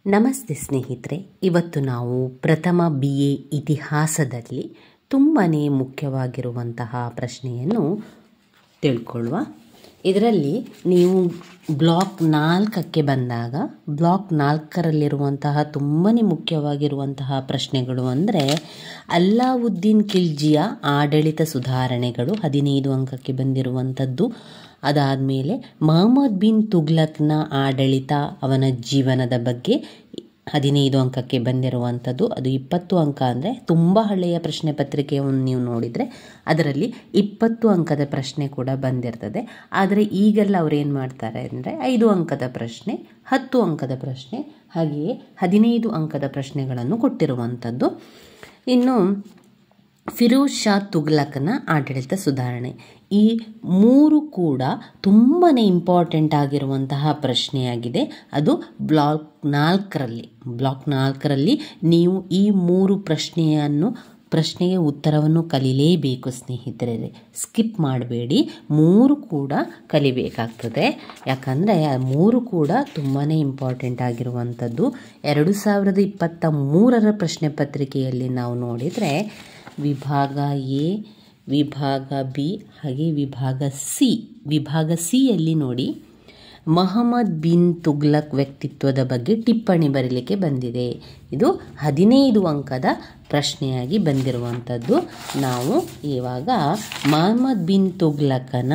ನಮಸ್ತೆ ಸ್ನೇಹಿತರೆ, ಇವತ್ತು ನಾವು ಪ್ರಥಮ BA ಇತಿಹಾಸದಲ್ಲಿ ತುಂಬಾ ಮುಖ್ಯವಾಗಿರುವಂತಹ ಪ್ರಶ್ನೆಯನ್ನು ತಿಳ್ಕೊಳ್ಳುವ. ಇದರಲ್ಲಿ ನೀವು ಬ್ಲಾಕ್ 4ಕ್ಕೆ ಬಂದಾಗ ಬ್ಲಾಕ್ 4ರಲ್ಲಿರುವಂತಹ ತುಂಬಾ ಮುಖ್ಯವಾಗಿರುವಂತಹ ಪ್ರಶ್ನೆಗಳು ಅಂದರೆ ಅಲ್ಲಾವುದ್ದೀನ್ ಖಿಲ್ಜಿಯ ಆಡಳಿತ ಸುಧಾರಣೆಗಳು 15 ಅಂಕಕ್ಕೆ ಬಂದಿರುವಂಥದ್ದು. ಅದಾದಮೇಲೆ ಮೊಹಮ್ಮದ್ ಬಿನ್ ತುಘ್ಲಕ್ನ ಆಡಳಿತ, ಅವನ ಜೀವನದ ಬಗ್ಗೆ 15 ಅಂಕಕ್ಕೆ ಬಂದಿರುವಂಥದ್ದು. ಅದು 20 ಅಂಕ ಅಂದರೆ ತುಂಬ ಹಳೆಯ ಪ್ರಶ್ನೆ ಪತ್ರಿಕೆಯನ್ನು ನೀವು ನೋಡಿದರೆ ಅದರಲ್ಲಿ 20 ಅಂಕದ ಪ್ರಶ್ನೆ ಕೂಡ ಬಂದಿರ್ತದೆ. ಆದರೆ ಈಗೆಲ್ಲ ಅವ್ರು ಏನು ಮಾಡ್ತಾರೆ ಅಂದರೆ 5 ಅಂಕದ ಪ್ರಶ್ನೆ, 10 ಅಂಕದ ಪ್ರಶ್ನೆ, ಹಾಗೆಯೇ 15 ಅಂಕದ ಪ್ರಶ್ನೆಗಳನ್ನು ಕೊಟ್ಟಿರುವಂಥದ್ದು. ಇನ್ನು ಫಿರೋಜ್ ಶಾ ತುಘ್ಲಕ್ನ ಆಡಳಿತ ಸುಧಾರಣೆ, ಈ 3 ಕೂಡ ತುಂಬಾ ಇಂಪಾರ್ಟೆಂಟ್ ಆಗಿರುವಂತಹ ಪ್ರಶ್ನೆಯಾಗಿದೆ. ಅದು ಬ್ಲಾಕ್ 4ರಲ್ಲಿ ನೀವು ಈ 3 ಪ್ರಶ್ನೆಗೆ ಉತ್ತರವನ್ನು ಕಲಿಲೇಬೇಕು ಸ್ನೇಹಿತರೆ. ಸ್ಕಿಪ್ ಮಾಡಬೇಡಿ, 3 ಕೂಡ ಕಲಿಬೇಕಾಗ್ತದೆ. ಯಾಕಂದರೆ 3 ಕೂಡ ತುಂಬಾ ಇಂಪಾರ್ಟೆಂಟ್ ಆಗಿರುವಂಥದ್ದು. 2023ರ ಪ್ರಶ್ನೆ ಪತ್ರಿಕೆಯಲ್ಲಿ ನಾವು ನೋಡಿದರೆ ವಿಭಾಗ ಎ, ವಿಭಾಗ ಬಿ ಹಾಗೆ ವಿಭಾಗ ಸಿಯಲ್ಲಿ ನೋಡಿ, ಮೊಹಮ್ಮದ್ ಬಿನ್ ತುಘ್ಲಕ್ ವ್ಯಕ್ತಿತ್ವದ ಬಗ್ಗೆ ಟಿಪ್ಪಣಿ ಬರೀಲಿಕ್ಕೆ ಬಂದಿದೆ. ಇದು 15 ಅಂಕದ ಪ್ರಶ್ನೆಯಾಗಿ ಬಂದಿರುವಂಥದ್ದು. ನಾವು ಇವಾಗ ಮೊಹಮ್ಮದ್ ಬಿನ್ ತುಘ್ಲಕನ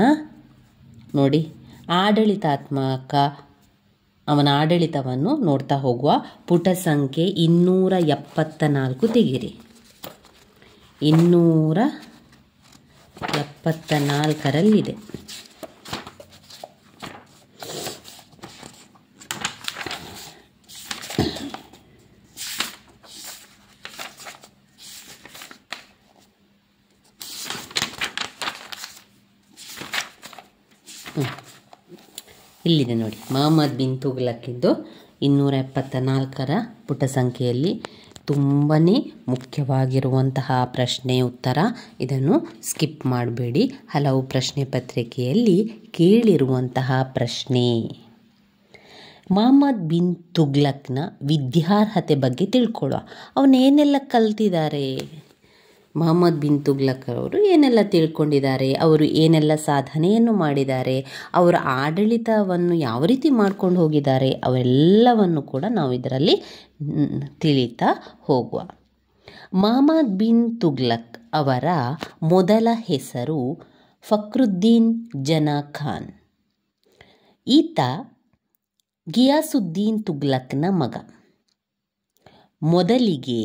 ನೋಡಿ ಅವನ ಆಡಳಿತವನ್ನು ನೋಡ್ತಾ ಹೋಗುವ. ಪುಟ ಸಂಖ್ಯೆ 274 ತೆಗೀರಿ. 274ರಲ್ಲಿದೆ. ಇಲ್ಲಿದೆ ನೋಡಿ, ಮೊಹಮ್ಮದ್ ಬಿನ್ ತುಘ್ಲಕ್ಕಿದ್ದು 274ರ ಪುಟ ಸಂಖ್ಯೆಯಲ್ಲಿ ತುಂಬಾ ಮುಖ್ಯವಾಗಿರುವಂತಹ ಪ್ರಶ್ನೆ ಉತ್ತರ. ಇದನ್ನು ಸ್ಕಿಪ್ ಮಾಡಬೇಡಿ. ಹಲವು ಪ್ರಶ್ನೆ ಪತ್ರಿಕೆಯಲ್ಲಿ ಕೇಳಿರುವಂತಹ ಪ್ರಶ್ನೆ. ಮೊಹಮ್ಮದ್ ಬಿನ್ ತುಘ್ಲಕ್ನ ವಿದ್ಯಾರ್ಹತೆ ಬಗ್ಗೆ ತಿಳ್ಕೊಳ್ಳುವ. ಅವನೇನೆಲ್ಲ ಕಲ್ತಿದ್ದಾರೆ, ಮೊಹಮ್ಮದ್ ಬಿನ್ ತುಘ್ಲಕ್ ಅವರು ಏನೆಲ್ಲ ತಿಳ್ಕೊಂಡಿದ್ದಾರೆ, ಅವರು ಏನೆಲ್ಲ ಸಾಧನೆಯನ್ನು ಮಾಡಿದ್ದಾರೆ, ಅವರ ಆಡಳಿತವನ್ನು ಯಾವ ರೀತಿ ಮಾಡ್ಕೊಂಡು ಹೋಗಿದ್ದಾರೆ, ಅವೆಲ್ಲವನ್ನು ಕೂಡ ನಾವು ಇದರಲ್ಲಿ ತಿಳಿತಾ ಹೋಗುವ. ಮೊಹಮ್ಮದ್ ಬಿನ್ ತುಘ್ಲಕ್ ಅವರ ಮೊದಲ ಹೆಸರು ಫಕ್ರುದ್ದೀನ್ ಜನಾ ಖಾನ್. ಈತ ಗಿಯಾಸುದ್ದೀನ್ ತುಘ್ಲಕ್ನ ಮಗ. ಮೊದಲಿಗೆ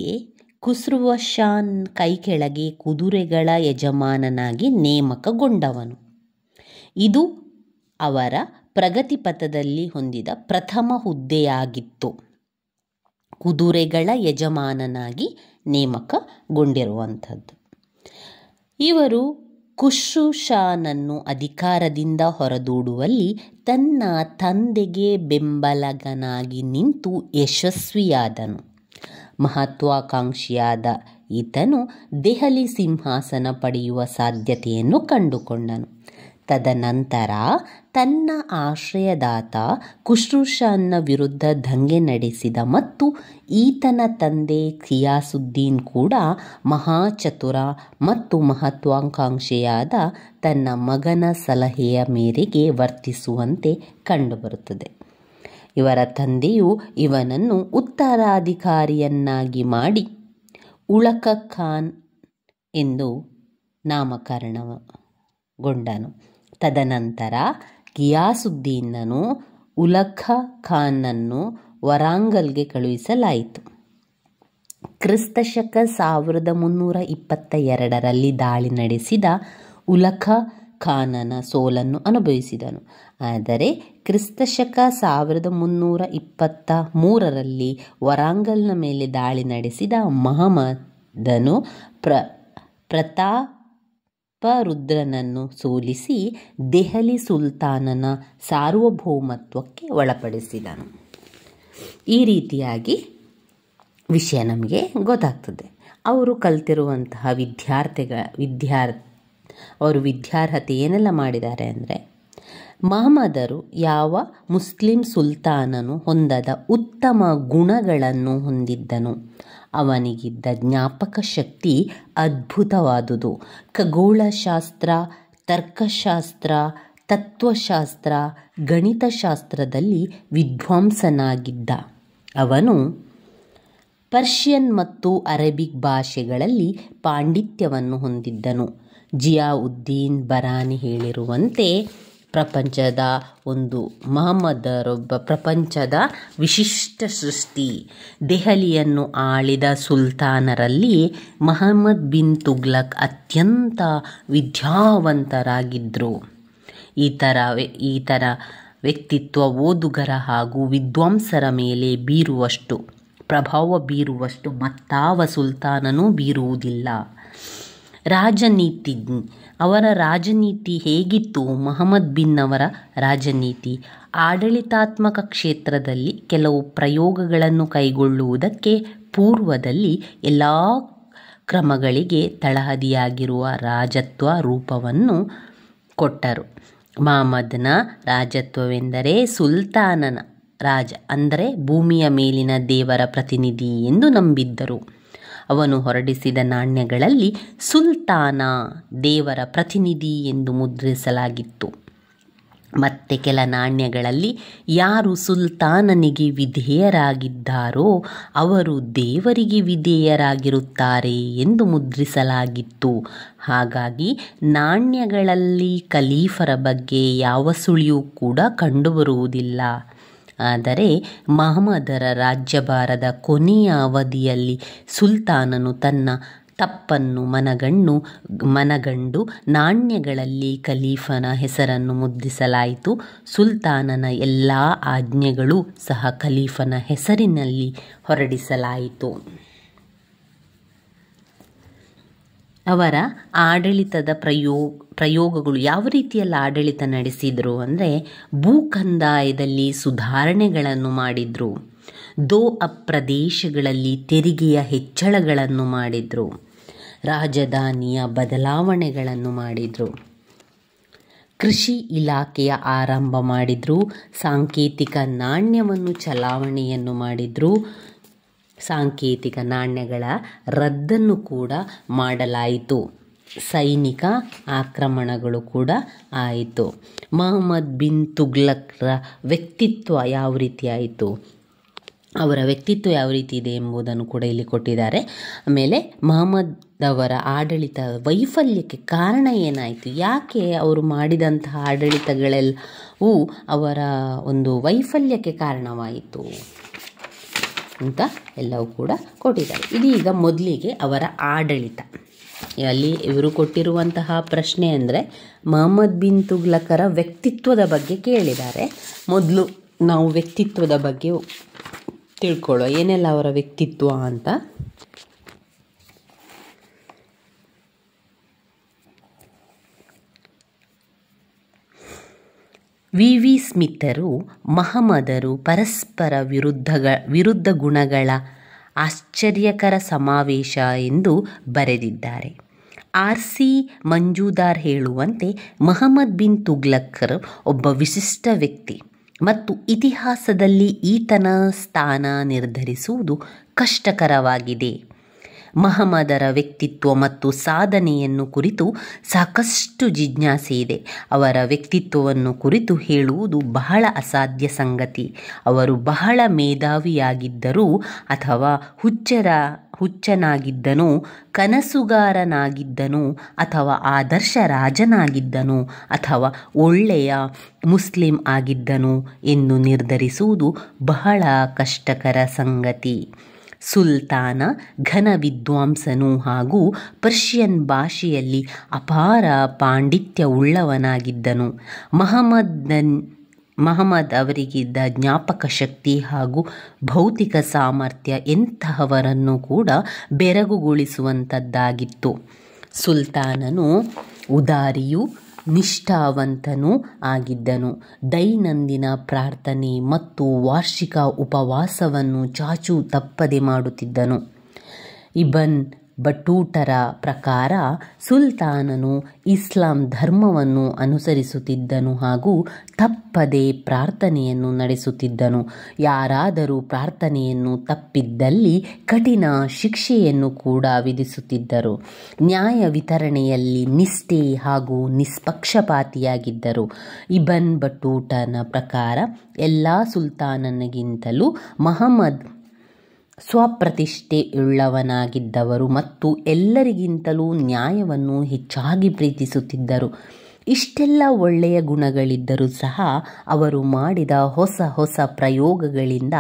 ಖುಸ್ರುವ್ ಶಾನ್ ಕೈಕೆಳಗೆ ಕುದುರೆಗಳ ಯಜಮಾನನಾಗಿ ನೇಮಕಗೊಂಡವನು. ಇದು ಅವರ ಪ್ರಗತಿ ಪಥದಲ್ಲಿ ಹೊಂದಿದ ಪ್ರಥಮ ಹುದ್ದೆಯಾಗಿತ್ತು. ಕುದುರೆಗಳ ಯಜಮಾನನಾಗಿ ನೇಮಕಗೊಂಡಿರುವಂಥದ್ದು. ಇವರು ಖುಸ್ರು ಶಾನನ್ನು ಅಧಿಕಾರದಿಂದ ಹೊರದೂಡುವಲ್ಲಿ ತನ್ನ ತಂದೆಗೆ ಬೆಂಬಲಗನಾಗಿ ನಿಂತು ಯಶಸ್ವಿಯಾದನು. ಮಹತ್ವಾಕಾಂಕ್ಷಿಯಾದ ಈತನು ದೆಹಲಿ ಸಿಂಹಾಸನ ಪಡೆಯುವ ಸಾಧ್ಯತೆಯನ್ನು ಕಂಡುಕೊಂಡನು. ತದನಂತರ ತನ್ನ ಆಶ್ರಯದಾತ ಖುಸ್ರು ಶಾನ್ನ ವಿರುದ್ಧ ದಂಗೆ ನಡೆಸಿದ ಮತ್ತು ಈತನ ತಂದೆ ಘಿಯಾಸುದ್ದೀನ್ ಕೂಡ ಮಹಾಚತುರ ಮತ್ತು ಮಹತ್ವಾಕಾಂಕ್ಷೆಯಾದ ತನ್ನ ಮಗನ ಸಲಹೆಯ ಮೇರೆಗೆ ವರ್ತಿಸುವಂತೆ ಕಂಡುಬರುತ್ತದೆ. ಇವರ ತಂದೆಯು ಇವನನ್ನು ಉತ್ತರಾಧಿಕಾರಿಯನ್ನಾಗಿ ಮಾಡಿ ಉಲಘ ಖಾನ್ ಎಂದು ನಾಮಕರಣಗೊಂಡನು. ತದನಂತರ ಘಿಯಾಸುದ್ದೀನನು ಉಲಘ ಖಾನ್ನನ್ನು ವರಾಂಗಲ್ಗೆ ಕಳುಹಿಸಲಾಯಿತು. ಕ್ರಿಸ್ತಶಕ 1322ರಲ್ಲಿ ದಾಳಿ ನಡೆಸಿದ ಉಲಘ ಖಾನನ ಸೋಲನ್ನು ಅನುಭವಿಸಿದನು. ಆದರೆ ಕ್ರಿಸ್ತಶಕ 1323ರಲ್ಲಿ ವರಾಂಗಲ್ನ ಮೇಲೆ ದಾಳಿ ನಡೆಸಿದ ಮಹಮ್ಮದನು ಪ್ರತಾಪರುದ್ರನನ್ನು ಸೋಲಿಸಿ ದೆಹಲಿ ಸುಲ್ತಾನನ ಸಾರ್ವಭೌಮತ್ವಕ್ಕೆ ಒಳಪಡಿಸಿದನು. ಈ ರೀತಿಯಾಗಿ ವಿಷಯ ನಮಗೆ ಗೊತ್ತಾಗ್ತದೆ. ಅವರು ಕಲ್ತಿರುವಂತಹ ಅವರು ವಿದ್ಯಾರ್ಹತೆ ಏನೆಲ್ಲ ಮಾಡಿದ್ದಾರೆ ಅಂದರೆ ಮಹಮ್ಮದರು ಯಾವ ಮುಸ್ಲಿಂ ಸುಲ್ತಾನನು ಹೊಂದದ ಉತ್ತಮ ಗುಣಗಳನ್ನು ಹೊಂದಿದ್ದನು. ಅವನಿಗಿದ್ದ ಜ್ಞಾಪಕ ಶಕ್ತಿ ಅದ್ಭುತವಾದುದು. ಖಗೋಳಶಾಸ್ತ್ರ, ತರ್ಕಶಾಸ್ತ್ರ, ತತ್ವಶಾಸ್ತ್ರ, ಗಣಿತಶಾಸ್ತ್ರದಲ್ಲಿ ವಿದ್ವಾಂಸನಾಗಿದ್ದ. ಅವನು ಪರ್ಷಿಯನ್ ಮತ್ತು ಅರೇಬಿಕ್ ಭಾಷೆಗಳಲ್ಲಿ ಪಾಂಡಿತ್ಯವನ್ನು ಹೊಂದಿದ್ದನು. ಜಿಯಾವುದ್ದೀನ್ ಬರಾನಿ ಹೇಳಿರುವಂತೆ ಮಹಮ್ಮದರೊಬ್ಬ ಪ್ರಪಂಚದ ವಿಶಿಷ್ಟ ಸೃಷ್ಟಿ. ದೆಹಲಿಯನ್ನು ಆಳಿದ ಸುಲ್ತಾನರಲ್ಲಿ ಮಹಮ್ಮದ್ ಬಿನ್ ತುಘ್ಲಕ್ ಅತ್ಯಂತ ವಿದ್ಯಾವಂತರಾಗಿದ್ದರು. ಈ ಥರ ವ್ಯಕ್ತಿತ್ವ ಓದುಗರ ಹಾಗೂ ವಿದ್ವಾಂಸರ ಮೇಲೆ ಪ್ರಭಾವ ಬೀರುವಷ್ಟು ಮತ್ತಾವ ಸುಲ್ತಾನನೂ ಬೀರುವುದಿಲ್ಲ. ಅವರ ರಾಜನೀತಿ ಹೇಗಿತ್ತು? ಮಹಮ್ಮದ್ ಬಿನ್ ಅವರ ರಾಜನೀತಿ ಆಡಳಿತಾತ್ಮಕ ಕ್ಷೇತ್ರದಲ್ಲಿ ಕೆಲವು ಪ್ರಯೋಗಗಳನ್ನು ಕೈಗೊಳ್ಳುವುದಕ್ಕೆ ಪೂರ್ವದಲ್ಲಿ ಎಲ್ಲ ಕ್ರಮಗಳಿಗೆ ತಳಹದಿಯಾಗಿರುವ ರಾಜತ್ವ ರೂಪವನ್ನು ಕೊಟ್ಟರು. ಮಹಮ್ಮದನ ರಾಜತ್ವವೆಂದರೆ ಸುಲ್ತಾನನ ರಾಜ, ಅಂದರೆ ಭೂಮಿಯ ಮೇಲಿನ ದೇವರ ಪ್ರತಿನಿಧಿ ಎಂದು ನಂಬಿದ್ದರು. ಅವನು ಹೊರಡಿಸಿದ ನಾಣ್ಯಗಳಲ್ಲಿ ಸುಲ್ತಾನ, ದೇವರ ಪ್ರತಿನಿಧಿ ಎಂದು ಮುದ್ರಿಸಲಾಗಿತ್ತು. ಮತ್ತೆ ಕೆಲ ನಾಣ್ಯಗಳಲ್ಲಿ ಯಾರು ಸುಲ್ತಾನನಿಗೆ ವಿಧೇಯರಾಗಿದ್ದಾರೋ ಅವರು ದೇವರಿಗೆ ವಿಧೇಯರಾಗಿರುತ್ತಾರೆ ಎಂದು ಮುದ್ರಿಸಲಾಗಿತ್ತು. ಹಾಗಾಗಿ ನಾಣ್ಯಗಳಲ್ಲಿ ಖಲೀಫರ ಬಗ್ಗೆ ಯಾವ ಸುಳಿಯೂ ಕೂಡ ಕಂಡುಬರುವುದಿಲ್ಲ. ಆದರೆ ಮಹಮ್ಮದರ ರಾಜ್ಯಭಾರದ ಕೊನೆಯ ಅವಧಿಯಲ್ಲಿ ಸುಲ್ತಾನನು ತನ್ನ ತಪ್ಪನ್ನು ಮನಗಂಡು ನಾಣ್ಯಗಳಲ್ಲಿ ಖಲೀಫನ ಹೆಸರನ್ನು ಮುದ್ರಿಸಲಾಯಿತು. ಸುಲ್ತಾನನ ಎಲ್ಲ ಆಜ್ಞೆಗಳೂ ಸಹ ಖಲೀಫನ ಹೆಸರಿನಲ್ಲಿ ಹೊರಡಿಸಲಾಯಿತು. ಅವರ ಆಡಳಿತದ ಪ್ರಯೋಗಗಳು ಯಾವ ರೀತಿಯಲ್ಲಿ ಆಡಳಿತ ನಡೆಸಿದರು ಅಂದರೆ, ಭೂಕಂದಾಯದಲ್ಲಿ ಸುಧಾರಣೆಗಳನ್ನು ಮಾಡಿದರು. ಪ್ರದೇಶಗಳಲ್ಲಿ ತೆರಿಗೆಯ ಹೆಚ್ಚಳಗಳನ್ನು ಮಾಡಿದರು. ರಾಜಧಾನಿಯ ಬದಲಾವಣೆಗಳನ್ನು ಮಾಡಿದರು. ಕೃಷಿ ಇಲಾಖೆಯ ಆರಂಭ ಮಾಡಿದರು. ಸಾಂಕೇತಿಕ ನಾಣ್ಯವನ್ನು ಚಲಾವಣೆಯನ್ನು ಮಾಡಿದರು. ಸಾಂಕೇತಿಕ ನಾಣ್ಯಗಳ ರದ್ದನ್ನು ಕೂಡ ಮಾಡಲಾಯಿತು. ಸೈನಿಕ ಆಕ್ರಮಣಗಳು ಕೂಡ ಆಯಿತು. ಮಹಮ್ಮದ್ ಬಿನ್ ತುಘ್ಲಕ್ರ ವ್ಯಕ್ತಿತ್ವ ಯಾವ ರೀತಿ ಆಯಿತು, ಅವರ ವ್ಯಕ್ತಿತ್ವ ಯಾವ ರೀತಿ ಇದೆ ಎಂಬುದನ್ನು ಕೂಡ ಇಲ್ಲಿ ಕೊಟ್ಟಿದ್ದಾರೆ. ಆಮೇಲೆ ಮಹಮ್ಮದ್ ಅವರ ಆಡಳಿತ ವೈಫಲ್ಯಕ್ಕೆ ಕಾರಣ ಏನಾಯಿತು, ಯಾಕೆ ಅವರು ಮಾಡಿದಂತಹ ಆಡಳಿತಗಳೆಲ್ಲವೂ ಅವರ ಒಂದು ವೈಫಲ್ಯಕ್ಕೆ ಕಾರಣವಾಯಿತು ಅಂತ ಎಲ್ಲವೂ ಕೂಡ ಕೊಟ್ಟಿದ್ದಾರೆ. ಇದೀಗ ಮೊದಲಿಗೆ ಅವರ ಆಡಳಿತ. ಅಲ್ಲಿ ಇವರು ಕೊಟ್ಟಿರುವಂತಹ ಪ್ರಶ್ನೆ ಅಂದರೆ ಮಹಮ್ಮದ್ ಬಿನ್ ತುಘ್ಲಕರ ವ್ಯಕ್ತಿತ್ವದ ಬಗ್ಗೆ ಕೇಳಿದ್ದಾರೆ. ಮೊದಲು ನಾವು ವ್ಯಕ್ತಿತ್ವದ ಬಗ್ಗೆ ತಿಳ್ಕೊಳ್ಳೋ, ಏನೆಲ್ಲ ಅವರ ವ್ಯಕ್ತಿತ್ವ ಅಂತ. ವಿ ಸ್ಮಿತರು ಮಹಮ್ಮದರು ಪರಸ್ಪರ ವಿರುದ್ಧ ಗುಣಗಳ ಆಶ್ಚರ್ಯಕರ ಸಮಾವೇಶ ಎಂದು ಬರೆದಿದ್ದಾರೆ. R.C. ಮಂಜುದಾರ್ ಹೇಳುವಂತೆ ಮಹಮ್ಮದ್ ಬಿನ್ ತುಘ್ಲಕರ್ ಒಬ್ಬ ವಿಶಿಷ್ಟ ವ್ಯಕ್ತಿ ಮತ್ತು ಇತಿಹಾಸದಲ್ಲಿ ಈತನ ಸ್ಥಾನ ನಿರ್ಧರಿಸುವುದು ಕಷ್ಟಕರವಾಗಿದೆ. ಮಹಮ್ಮದರ ವ್ಯಕ್ತಿತ್ವ ಮತ್ತು ಸಾಧನೆಯನ್ನು ಕುರಿತು ಸಾಕಷ್ಟು ಜಿಜ್ಞಾಸೆ ಇದೆ. ಅವರ ವ್ಯಕ್ತಿತ್ವವನ್ನು ಕುರಿತು ಹೇಳುವುದು ಬಹಳ ಅಸಾಧ್ಯ ಸಂಗತಿ. ಅವರು ಬಹಳ ಮೇಧಾವಿಯಾಗಿದ್ದರು ಅಥವಾ ಹುಚ್ಚನಾಗಿದ್ದನು, ಕನಸುಗಾರನಾಗಿದ್ದನು ಅಥವಾ ಆದರ್ಶ ರಾಜನಾಗಿದ್ದನು ಅಥವಾ ಒಳ್ಳೆಯ ಮುಸ್ಲಿಂ ಆಗಿದ್ದನು ಎಂದು ನಿರ್ಧರಿಸುವುದು ಬಹಳ ಕಷ್ಟಕರ ಸಂಗತಿ. ಸುಲ್ತಾನ ಘನ ವಿದ್ವಾಂಸನು ಹಾಗೂ ಪರ್ಷಿಯನ್ ಭಾಷೆಯಲ್ಲಿ ಅಪಾರ ಪಾಂಡಿತ್ಯವುಳ್ಳವನಾಗಿದ್ದನು. ಮಹಮ್ಮದ್ ಅವರಿಗಿದ್ದ ಜ್ಞಾಪಕ ಶಕ್ತಿ ಹಾಗೂ ಭೌತಿಕ ಸಾಮರ್ಥ್ಯ ಎಂತಹವರನ್ನು ಕೂಡ ಬೆರಗುಗೊಳಿಸುವಂಥದ್ದಾಗಿತ್ತು. ಸುಲ್ತಾನನು ಉದಾರಿಯೂ ನಿಷ್ಠಾವಂತನೂ ಆಗಿದ್ದನು. ದೈನಂದಿನ ಪ್ರಾರ್ಥನೆ ಮತ್ತು ವಾರ್ಷಿಕ ಉಪವಾಸವನ್ನು ಚಾಚೂ ತಪ್ಪದೆ ಮಾಡುತ್ತಿದ್ದನು. ಇಬನ್ ಬಟೂಟರ ಪ್ರಕಾರ ಸುಲ್ತಾನನು ಇಸ್ಲಾಂ ಧರ್ಮವನ್ನು ಅನುಸರಿಸುತ್ತಿದ್ದನು ಹಾಗೂ ತಪ್ಪದೆ ಪ್ರಾರ್ಥನೆಯನ್ನು ನಡೆಸುತ್ತಿದ್ದನು. ಯಾರಾದರೂ ಪ್ರಾರ್ಥನೆಯನ್ನು ತಪ್ಪಿದ್ದಲ್ಲಿ ಕಠಿಣ ಶಿಕ್ಷೆಯನ್ನು ಕೂಡ ವಿಧಿಸುತ್ತಿದ್ದರು. ನ್ಯಾಯ ವಿತರಣೆಯಲ್ಲಿ ನಿಷ್ಠೆ ಹಾಗೂ ನಿಷ್ಪಕ್ಷಪಾತಿಯಾಗಿದ್ದರು. ಇಬನ್ ಬಟೂಟನ ಪ್ರಕಾರ ಎಲ್ಲ ಸುಲ್ತಾನನಿಗಿಂತಲೂ ಮಹಮ್ಮದ್ ಸ್ವಪ್ರತಿಷ್ಠೆಯುಳ್ಳವನಾಗಿದ್ದವರು ಮತ್ತು ಎಲ್ಲರಿಗಿಂತಲೂ ನ್ಯಾಯವನ್ನು ಹೆಚ್ಚಾಗಿ ಪ್ರೀತಿಸುತ್ತಿದ್ದರು. ಇಷ್ಟೆಲ್ಲ ಒಳ್ಳೆಯ ಗುಣಗಳಿದ್ದರೂ ಸಹ ಅವರು ಮಾಡಿದ ಹೊಸ ಹೊಸ ಪ್ರಯೋಗಗಳಿಂದ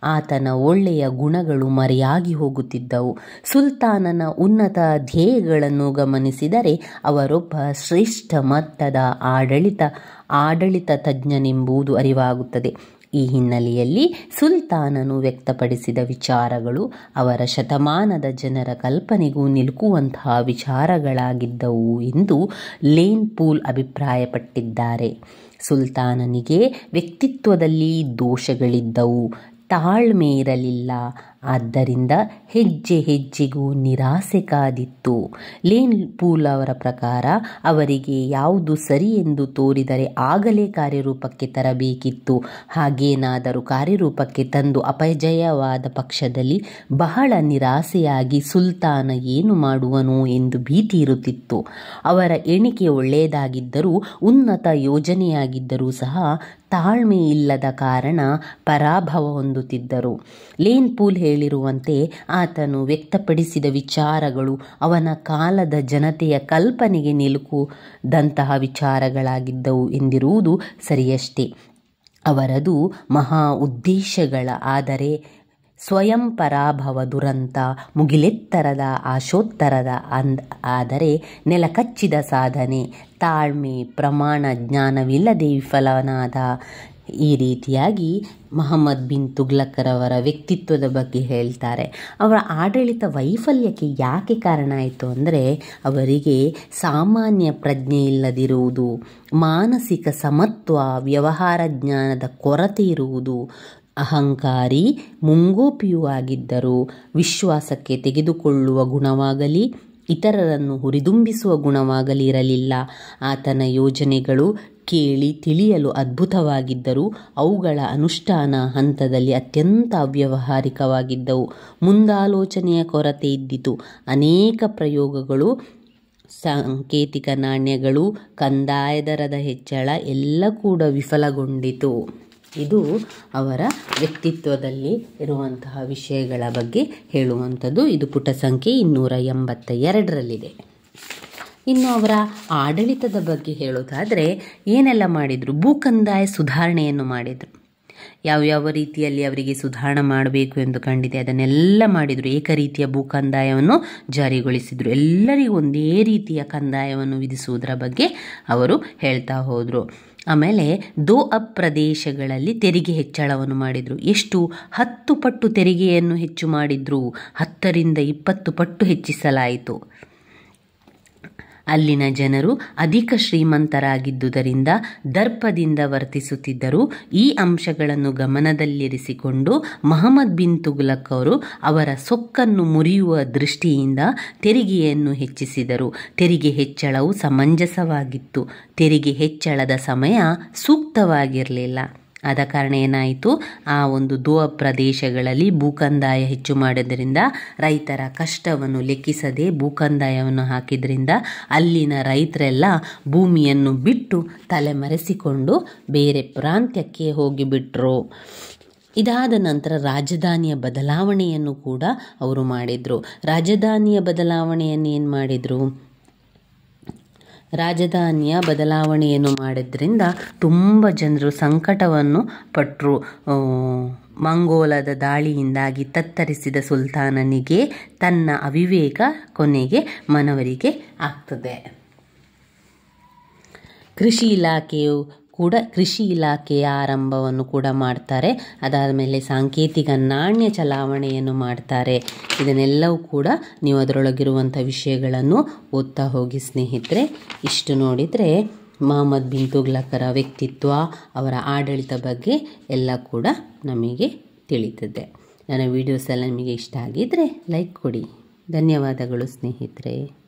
ಆತನ ಒಳ್ಳೆಯ ಗುಣಗಳು ಮರೆಯಾಗಿ ಹೋಗುತ್ತಿದ್ದವು. ಸುಲ್ತಾನನ ಉನ್ನತ ಧ್ಯೇಯಗಳನ್ನು ಗಮನಿಸಿದರೆ ಅವರೊಬ್ಬ ಶ್ರೇಷ್ಠ ಮಟ್ಟದ ಆಡಳಿತ ತಜ್ಞನೆಂಬುದು ಅರಿವಾಗುತ್ತದೆ. ಈ ಹಿನ್ನೆಲೆಯಲ್ಲಿ ಸುಲ್ತಾನನು ವ್ಯಕ್ತಪಡಿಸಿದ ವಿಚಾರಗಳು ಅವರ ಶತಮಾನದ ಜನರ ಕಲ್ಪನೆಗೂ ನಿಲುಕುವಂತಹ ವಿಚಾರಗಳಾಗಿದ್ದವು ಎಂದು ಲೇನ್ ಪೂಲ್ ಅಭಿಪ್ರಾಯಪಟ್ಟಿದ್ದಾರೆ. ಸುಲ್ತಾನನಿಗೆ ವ್ಯಕ್ತಿತ್ವದಲ್ಲಿ ದೋಷಗಳಿದ್ದವು, ತಾಳ್ಮೆ ಇರಲಿಲ್ಲ, ಆದ್ದರಿಂದ ಹೆಜ್ಜೆ ಹೆಜ್ಜೆಗೂ ನಿರಾಸೆ ಕಾದಿತ್ತು. ಲೇನ್ ಪೂಲ್ ಅವರ ಪ್ರಕಾರ ಅವರಿಗೆ ಯಾವುದು ಸರಿ ಎಂದು ತೋರಿದರೆ ಆಗಲೇ ಕಾರ್ಯರೂಪಕ್ಕೆ ತರಬೇಕಿತ್ತು. ಹಾಗೇನಾದರೂ ಕಾರ್ಯರೂಪಕ್ಕೆ ತಂದು ಅಪಜಯವಾದ ಪಕ್ಷದಲ್ಲಿ ಬಹಳ ನಿರಾಸೆಯಾಗಿ ಸುಲ್ತಾನ ಏನು ಮಾಡುವನು ಎಂದು ಭೀತಿ ಇರುತ್ತಿತ್ತು. ಅವರ ಎಣಿಕೆ ಒಳ್ಳೆಯದಾಗಿದ್ದರೂ ಉನ್ನತ ಯೋಜನೆಯಾಗಿದ್ದರೂ ಸಹ ತಾಳ್ಮೆ ಇಲ್ಲದ ಕಾರಣ ಪರಾಭವ ಹೊಂದುತ್ತಿದ್ದರು. ಲೇನ್ ಪೂಲ್ ಹೇಳಿರುವಂತೆ ಆತನು ವ್ಯಕ್ತಪಡಿಸಿದ ವಿಚಾರಗಳು ಅವನ ಕಾಲದ ಜನತೆಯ ಕಲ್ಪನೆಗೆ ನಿಲುಕುದಂತಹ ವಿಚಾರಗಳಾಗಿದ್ದವು ಎಂದಿರುವುದು ಸರಿಯಷ್ಟೇ. ಅವರದು ಮಹಾ ಉದ್ದೇಶಗಳ ಆದರೆ ಸ್ವಯಂ ಪರಾಭವ ದುರಂತ, ಮುಗಿಲೆತ್ತರದ ಆಶೋತ್ತರದ ಆದರೆ ನೆಲಕಚ್ಚಿದ ಸಾಧನೆ, ತಾಳ್ಮೆ, ಪ್ರಮಾಣ ಜ್ಞಾನವಿಲ್ಲದೆ ವಿಫಲನಾದ. ಈ ರೀತಿಯಾಗಿ ಮೊಹಮ್ಮದ್ ಬಿನ್ ತುಘ್ಲಕರವರ ವ್ಯಕ್ತಿತ್ವದ ಬಗ್ಗೆ ಹೇಳ್ತಾರೆ. ಅವರ ಆಡಳಿತ ವೈಫಲ್ಯಕ್ಕೆ ಯಾಕೆ ಕಾರಣ ಆಯಿತು ಅಂದರೆ ಅವರಿಗೆ ಸಾಮಾನ್ಯ ಪ್ರಜ್ಞೆ ಇಲ್ಲದಿರುವುದು, ಮಾನಸಿಕ ಸಮತ್ವ, ವ್ಯವಹಾರ ಜ್ಞಾನದ ಕೊರತೆ ಇರುವುದು, ಅಹಂಕಾರಿ ಮುಂಗೋಪಿಯೂ ಆಗಿದ್ದರು, ವಿಶ್ವಾಸಕ್ಕೆ ತೆಗೆದುಕೊಳ್ಳುವ ಗುಣವಾಗಲಿ ಇತರರನ್ನು ಹುರಿದುಂಬಿಸುವ ಗುಣವಾಗಲಿ ಇರಲಿಲ್ಲ. ಆತನ ಯೋಜನೆಗಳು ಕೇಳಿ ತಿಳಿಯಲು ಅದ್ಭುತವಾಗಿದ್ದರೂ ಅವುಗಳ ಅನುಷ್ಠಾನ ಹಂತದಲ್ಲಿ ಅತ್ಯಂತ ಅವ್ಯಾವಹಾರಿಕವಾಗಿದ್ದವು. ಮುಂದಾಲೋಚನೆಯ ಕೊರತೆ ಇದ್ದಿತು. ಅನೇಕ ಪ್ರಯೋಗಗಳು, ಸಾಂಕೇತಿಕ ನಾಣ್ಯಗಳು, ಕಂದಾಯ ದರದ ಹೆಚ್ಚಳ ಎಲ್ಲ ಕೂಡ ವಿಫಲಗೊಂಡಿತು. ಇದು ಅವರ ವ್ಯಕ್ತಿತ್ವದಲ್ಲಿ ಇರುವಂತಹ ವಿಷಯಗಳ ಬಗ್ಗೆ ಹೇಳುವಂಥದ್ದು. ಇದು ಪುಟ ಸಂಖ್ಯೆ 282ರಲ್ಲಿದೆ. ಇನ್ನು ಅವರ ಆಡಳಿತದ ಬಗ್ಗೆ ಹೇಳೋದಾದರೆ ಏನೆಲ್ಲ ಮಾಡಿದರು? ಭೂಕಂದಾಯ ಸುಧಾರಣೆಯನ್ನು ಮಾಡಿದರು. ಯಾವ್ಯಾವ ರೀತಿಯಲ್ಲಿ ಅವರಿಗೆ ಸುಧಾರಣೆ ಮಾಡಬೇಕು ಎಂದು ಕಂಡಿದೆ ಅದನ್ನೆಲ್ಲ ಮಾಡಿದರು. ಏಕರೀತಿಯ ಭೂಕಂದಾಯವನ್ನು ಜಾರಿಗೊಳಿಸಿದರು. ಎಲ್ಲರಿಗೂ ಒಂದೇ ರೀತಿಯ ಕಂದಾಯವನ್ನು ವಿಧಿಸುವುದರ ಬಗ್ಗೆ ಅವರು ಹೇಳ್ತಾ ಹೋದರು. ಆಮೇಲೆ ದೋಅಬ್ ಪ್ರದೇಶಗಳಲ್ಲಿ ತೆರಿಗೆ ಹೆಚ್ಚಳವನ್ನು ಮಾಡಿದರು. ಎಷ್ಟು? 10 ಪಟ್ಟು ತೆರಿಗೆಯನ್ನು ಹೆಚ್ಚು ಮಾಡಿದ್ರು. 10ರಿಂದ 20 ಪಟ್ಟು ಹೆಚ್ಚಿಸಲಾಯಿತು. ಅಲ್ಲಿನ ಜನರು ಅಧಿಕ ಶ್ರೀಮಂತರಾಗಿದ್ದುದರಿಂದ ದರ್ಪದಿಂದ ವರ್ತಿಸುತ್ತಿದ್ದರು. ಈ ಅಂಶಗಳನ್ನು ಗಮನದಲ್ಲಿರಿಸಿಕೊಂಡು ಮೊಹಮ್ಮದ್ ಬಿನ್ ತುಘ್ಲಕ್ ಅವರು ಅವರ ಸೊಕ್ಕನ್ನು ಮುರಿಯುವ ದೃಷ್ಟಿಯಿಂದ ತೆರಿಗೆಯನ್ನು ಹೆಚ್ಚಿಸಿದರು. ತೆರಿಗೆ ಹೆಚ್ಚಳವು ಸಮಂಜಸವಾಗಿತ್ತು. ತೆರಿಗೆ ಹೆಚ್ಚಳದ ಸಮಯ ಸೂಕ್ತವಾಗಿರಲಿಲ್ಲ. ಆದ ಕಾರಣ ಏನಾಯಿತು? ಆ ಒಂದು ದೋಅಬ್ ಪ್ರದೇಶಗಳಲ್ಲಿ ಭೂಕಂದಾಯ ಹೆಚ್ಚು ಮಾಡೋದ್ರಿಂದ ರೈತರ ಕಷ್ಟವನ್ನು ಲೆಕ್ಕಿಸದೆ ಭೂಕಂದಾಯವನ್ನು ಹಾಕಿದ್ರಿಂದ ಅಲ್ಲಿನ ರೈತರೆಲ್ಲ ಭೂಮಿಯನ್ನು ಬಿಟ್ಟು ತಲೆಮರೆಸಿಕೊಂಡು ಬೇರೆ ಪ್ರಾಂತ್ಯಕ್ಕೆ ಹೋಗಿಬಿಟ್ರು. ಇದಾದ ನಂತರ ರಾಜಧಾನಿಯ ಬದಲಾವಣೆಯನ್ನು ಕೂಡ ಅವರು ಮಾಡಿದರು. ರಾಜಧಾನಿಯ ಬದಲಾವಣೆಯನ್ನು ಏನು ಮಾಡಿದರು? ರಾಜಧಾನಿಯ ಬದಲಾವಣೆಯನ್ನು ಮಾಡಿದ್ರಿಂದ ತುಂಬ ಜನರು ಸಂಕಟವನ್ನು ಪಟ್ಟರು. ಮಂಗೋಲದ ದಾಳಿಯಿಂದಾಗಿ ತತ್ತರಿಸಿದ ಸುಲ್ತಾನನಿಗೆ ತನ್ನ ಅವಿವೇಕ ಕೊನೆಗೆ ಮನವರಿಕೆ ಆಗ್ತದೆ. ಕೃಷಿ ಇಲಾಖೆಯ ಆರಂಭವನ್ನು ಕೂಡ ಮಾಡ್ತಾರೆ. ಅದಾದ ಮೇಲೆ ಸಾಂಕೇತಿಕ ನಾಣ್ಯ ಚಲಾವಣೆಯನ್ನು ಮಾಡ್ತಾರೆ. ಇದನ್ನೆಲ್ಲವೂ ಕೂಡ ನೀವು ಅದರೊಳಗಿರುವಂಥ ವಿಷಯಗಳನ್ನು ಓದ್ತಾ ಹೋಗಿ ಸ್ನೇಹಿತರೆ. ಇಷ್ಟು ನೋಡಿದರೆ ಮೊಹಮ್ಮದ್ ಬಿನ್ ತುಘ್ಲಕರ ವ್ಯಕ್ತಿತ್ವ, ಅವರ ಆಡಳಿತ ಬಗ್ಗೆ ಎಲ್ಲ ಕೂಡ ನಮಗೆ ತಿಳಿತದೆ. ನನ್ನ ವೀಡಿಯೋಸ್ ಎಲ್ಲ ನಿಮಗೆ ಇಷ್ಟ ಆಗಿದ್ದರೆ ಲೈಕ್ ಕೊಡಿ. ಧನ್ಯವಾದಗಳು ಸ್ನೇಹಿತರೆ.